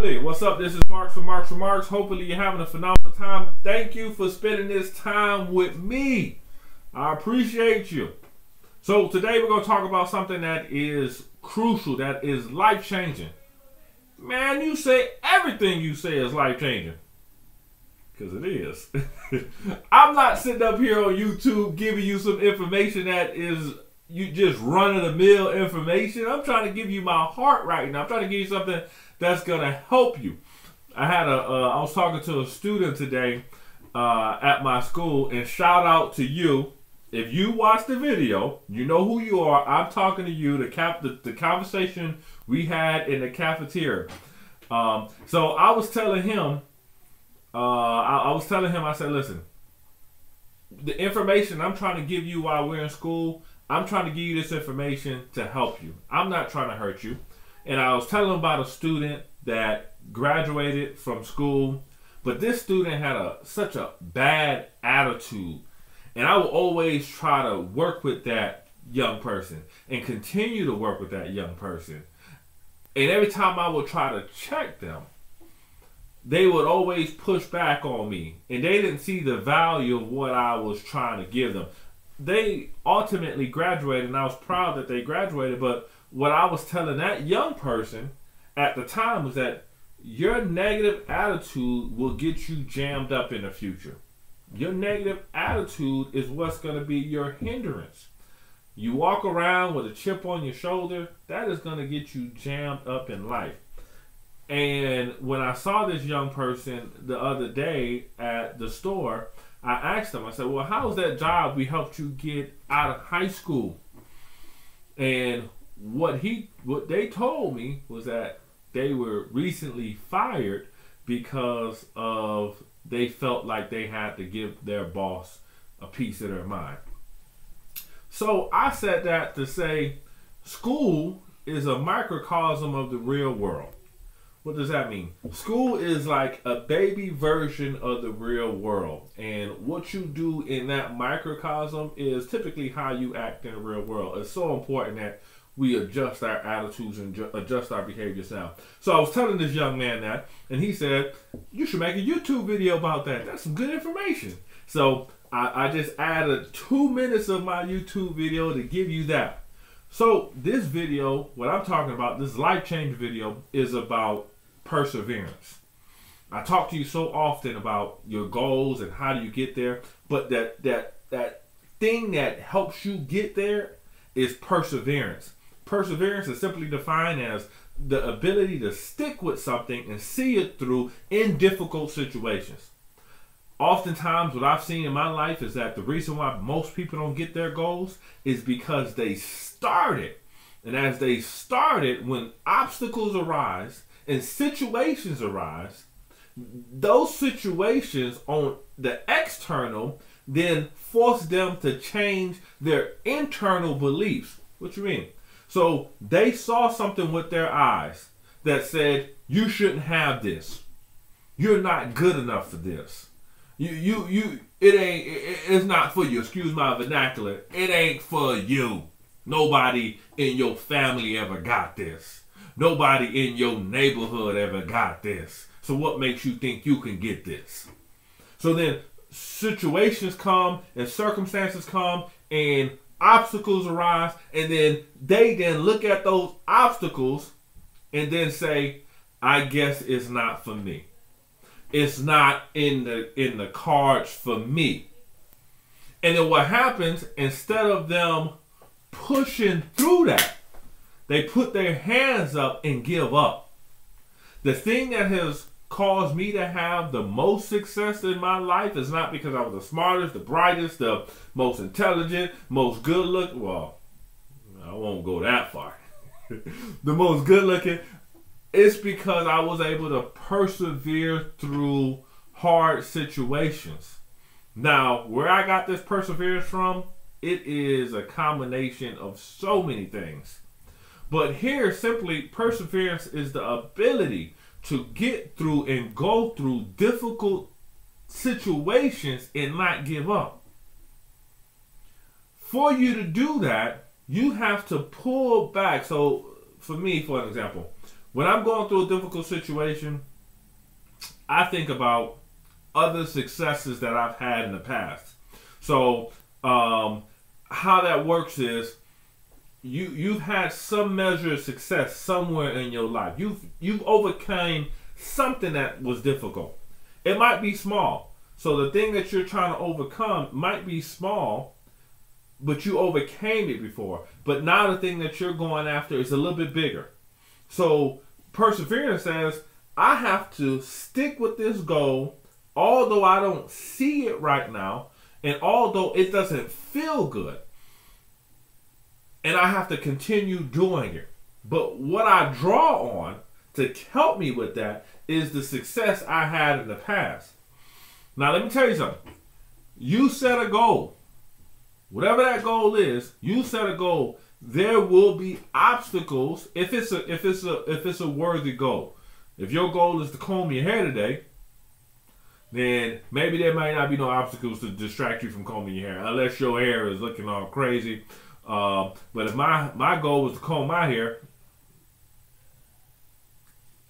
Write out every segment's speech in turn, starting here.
family, what's up? This is Marks from Marks. Hopefully you're having a phenomenal time. Thank you for spending this time with me. I appreciate you. So today we're going to talk about something that is crucial, that is life-changing. Man, you say everything you say is life-changing. Because it is. I'm not sitting up here on YouTube giving you some information that is you just run-of-the-mill information. I'm trying to give you my heart right now. I'm trying to give you something that's going to help you. I was talking to a student today at my school, and shout out to you. If you watch the video, you know who you are. I'm talking to you, the conversation we had in the cafeteria. So I was telling him, I said, listen, the information I'm trying to give you while we're in school, I'm trying to give you this information to help you. I'm not trying to hurt you. And I was telling him about a student that graduated from school, but this student had such a bad attitude. And I will always try to work with that young person and continue to work with that young person. And every time I would try to check them, they would always push back on me. And they didn't see the value of what I was trying to give them. They ultimately graduated, and I was proud that they graduated. But what I was telling that young person at the time was that your negative attitude will get you jammed up in the future. Your negative attitude is what's going to be your hindrance. You walk around with a chip on your shoulder, that is going to get you jammed up in life. And when I saw this young person the other day at the store, I asked him, I said, well, how's that job we helped you get out of high school? And what they told me was that they were recently fired because of they felt like they had to give their boss a piece of their mind. So I said that to say school is a microcosm of the real world. What does that mean? School is like a baby version of the real world. And what you do in that microcosm is typically how you act in the real world. It's so important that we adjust our attitudes and adjust our behaviors now. So I was telling this young man that, and he said, you should make a YouTube video about that. That's some good information. So I just added 2 minutes of my YouTube video to give you that. So this video, what I'm talking about, this life-changing video, is about perseverance. I talk to you so often about your goals and how do you get there, but that thing that helps you get there is perseverance. Perseverance is simply defined as the ability to stick with something and see it through in difficult situations. Oftentimes, what I've seen in my life is that the reason why most people don't get their goals is because they started. And as they started, when obstacles arise and situations arise, those situations on the external then force them to change their internal beliefs. What you mean? So they saw something with their eyes that said, you shouldn't have this. You're not good enough for this. It's not for you. Excuse my vernacular. It ain't for you. Nobody in your family ever got this. Nobody in your neighborhood ever got this. So what makes you think you can get this? So then situations come and circumstances come and obstacles arise, and then they look at those obstacles and then say, I guess it's not for me. It's not in the cards for me. And then what happens, instead of them pushing through that, they put their hands up and give up. The thing that has caused me to have the most success in my life is not because I was the smartest, the brightest, the most intelligent, most good looking. Well, I won't go that far. The most good looking. It's because I was able to persevere through hard situations. Now, where I got this perseverance from, it is a combination of so many things. But here, simply, perseverance is the ability to get through and go through difficult situations and not give up. For you to do that, you have to pull back. So, for me, for an example, When I'm going through a difficult situation, I think about other successes that I've had in the past. So how that works is you've had some measure of success somewhere in your life. You've overcame something that was difficult. It might be small. So the thing that you're trying to overcome might be small, but you overcame it before. But now the thing that you're going after is a little bit bigger. So perseverance says, I have to stick with this goal, although I don't see it right now, and although it doesn't feel good. And I have to continue doing it. But what I draw on to help me with that is the success I had in the past. Now, let me tell you something. You set a goal. Whatever that goal is, you set a goal. There will be obstacles if it's a worthy goal. If your goal is to comb your hair today, then maybe there might not be no obstacles to distract you from combing your hair, unless your hair is looking all crazy. But if my goal was to comb my hair,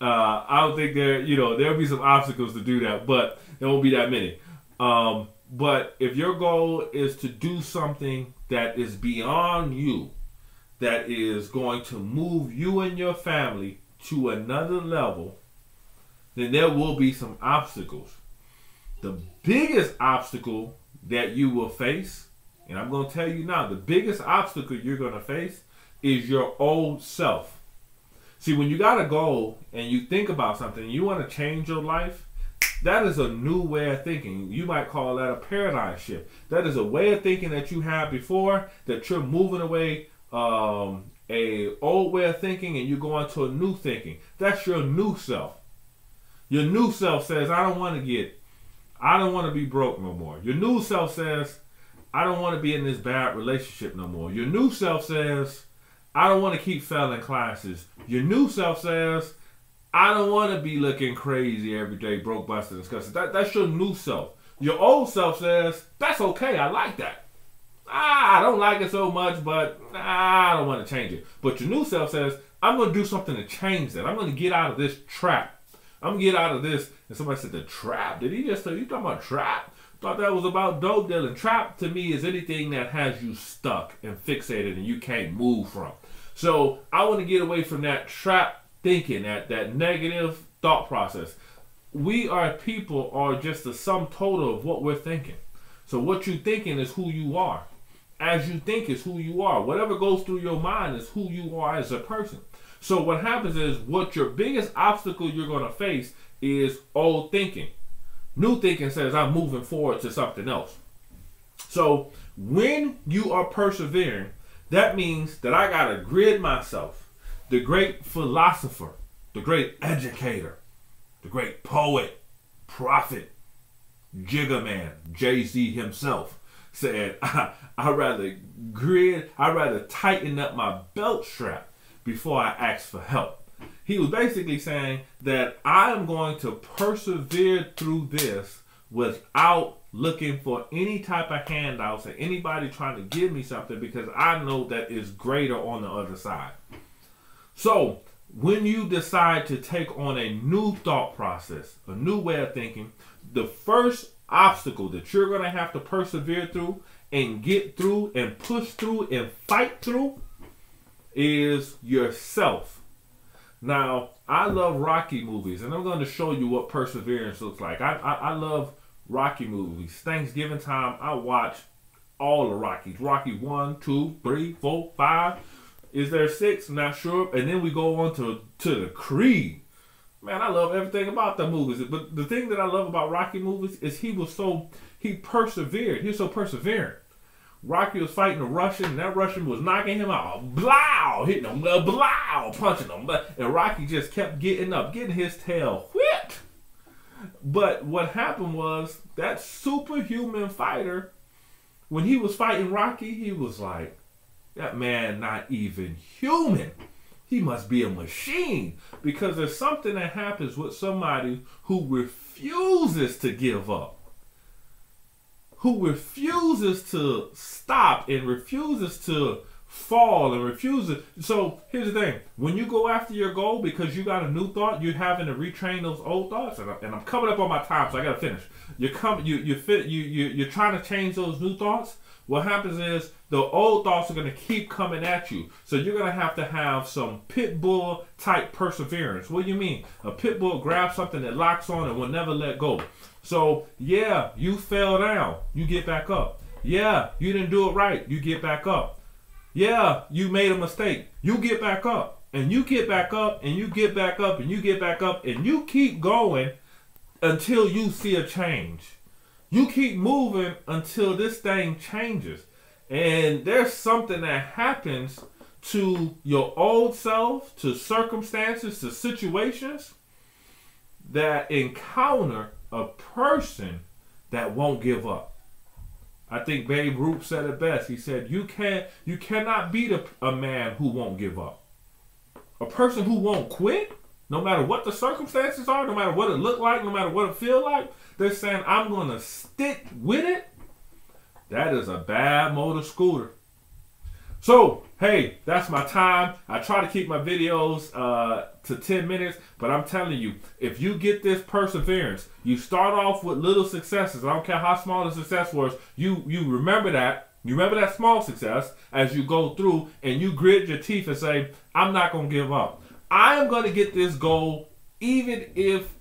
I don't think there'll be some obstacles to do that, but there won't be that many. But if your goal is to do something that is beyond you, that is going to move you and your family to another level, then there will be some obstacles. The biggest obstacle that you will face, and I'm going to tell you now, the biggest obstacle you're going to face is your old self. See, when you got a goal and you think about something and you want to change your life, that is a new way of thinking. You might call that a paradigm shift. That is a way of thinking that you had before, that you're moving away a old way of thinking and you're going to a new thinking. That's your new self. Your new self says, I don't want to be broke no more. Your new self says, I don't want to be in this bad relationship no more. Your new self says, I don't want to keep failing classes. Your new self says, I don't want to be looking crazy every day, broke, busted, and disgusted. That's your new self. Your old self says, that's okay, I like that. I don't like it so much, but I don't want to change it. But your new self says, I'm going to do something to change that. I'm going to get out of this trap. I'm going to get out of this. And somebody said, the trap? Did he just say, you talking about trap? Thought that was about dope dealing. Trap to me is anything that has you stuck and fixated and you can't move from. So I want to get away from that trap thinking, that negative thought process. We people are just the sum total of what we're thinking. So what you're thinking is who you are. As you think is who you are. Whatever goes through your mind is who you are as a person. So what happens is, what your biggest obstacle you're going to face is old thinking. New thinking says, I'm moving forward to something else. So when you are persevering, that means that I got to grid myself. The great philosopher, the great educator, the great poet, prophet, Jigga Man, Jay-Z himself said, I'd rather tighten up my belt strap before I ask for help. He was basically saying that I am going to persevere through this without looking for any type of handouts or anybody trying to give me something, because I know that is greater on the other side. So when you decide to take on a new thought process, a new way of thinking, the first obstacle that you're going to have to persevere through and get through and push through and fight through is yourself. Now, I love Rocky movies, and I'm going to show you what perseverance looks like. I love Rocky movies. Thanksgiving time, I watch all the Rockies. Rocky 1, 2, 3, 4, 5. Is there 6? Not sure. And then we go on to the Creed. Man, I love everything about the movies. But the thing that I love about Rocky movies is he persevered. He was so perseverant. Rocky was fighting a Russian, and that Russian was knocking him out. Blow! Hitting him. Blow! Punching him. And Rocky just kept getting up, getting his tail whipped. But what happened was, that superhuman fighter, when he was fighting Rocky, he was like, that man not even human. He must be a machine. Because there's something that happens with somebody who refuses to give up, who refuses to stop and refuses to fall and refuse it. So here's the thing: when you go after your goal because you got a new thought, you're having to retrain those old thoughts. And I'm coming up on my time, so I gotta finish. You're trying to change those new thoughts. What happens is the old thoughts are going to keep coming at you. So you're going to have some pit bull type perseverance. What do you mean? A pit bull grabs something that locks on and will never let go. So yeah, you fell down, you get back up. Yeah, you didn't do it right, you get back up. Yeah, you made a mistake, you get back up. And you get back up, and you get back up, and you get back up, and you keep going until you see a change. You keep moving until this thing changes. And there's something that happens to your old self, to circumstances, to situations that encounter a person that won't give up. I think Babe Ruth said it best. He said, you cannot beat a man who won't give up. A person who won't quit, no matter what the circumstances are, no matter what it look like, no matter what it feel like, they're saying, I'm going to stick with it. That is a bad motor scooter. So, hey, that's my time. I try to keep my videos to 10 minutes, but I'm telling you, if you get this perseverance, you start off with little successes. I don't care how small the success was. You remember that. You remember that small success as you go through, and you grit your teeth and say, I'm not going to give up. I am going to get this goal even if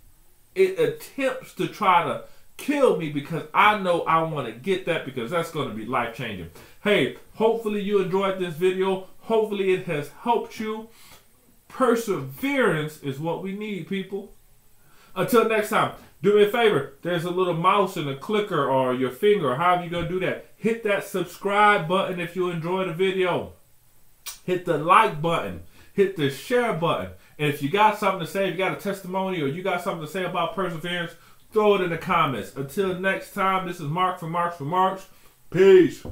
it attempts to try to kill me, because I know I want to get that, because that's going to be life-changing. Hey, hopefully you enjoyed this video. Hopefully it has helped you. Perseverance is what we need, people. Until next time, do me a favor. There's a little mouse and a clicker or your finger, or however you're going to do that. Hit that subscribe button if you enjoyed the video. Hit the like button. Hit the share button. And if you got something to say, if you got a testimony, or you got something to say about perseverance, throw it in the comments. Until next time, this is Mark from Marks for Marks. Peace.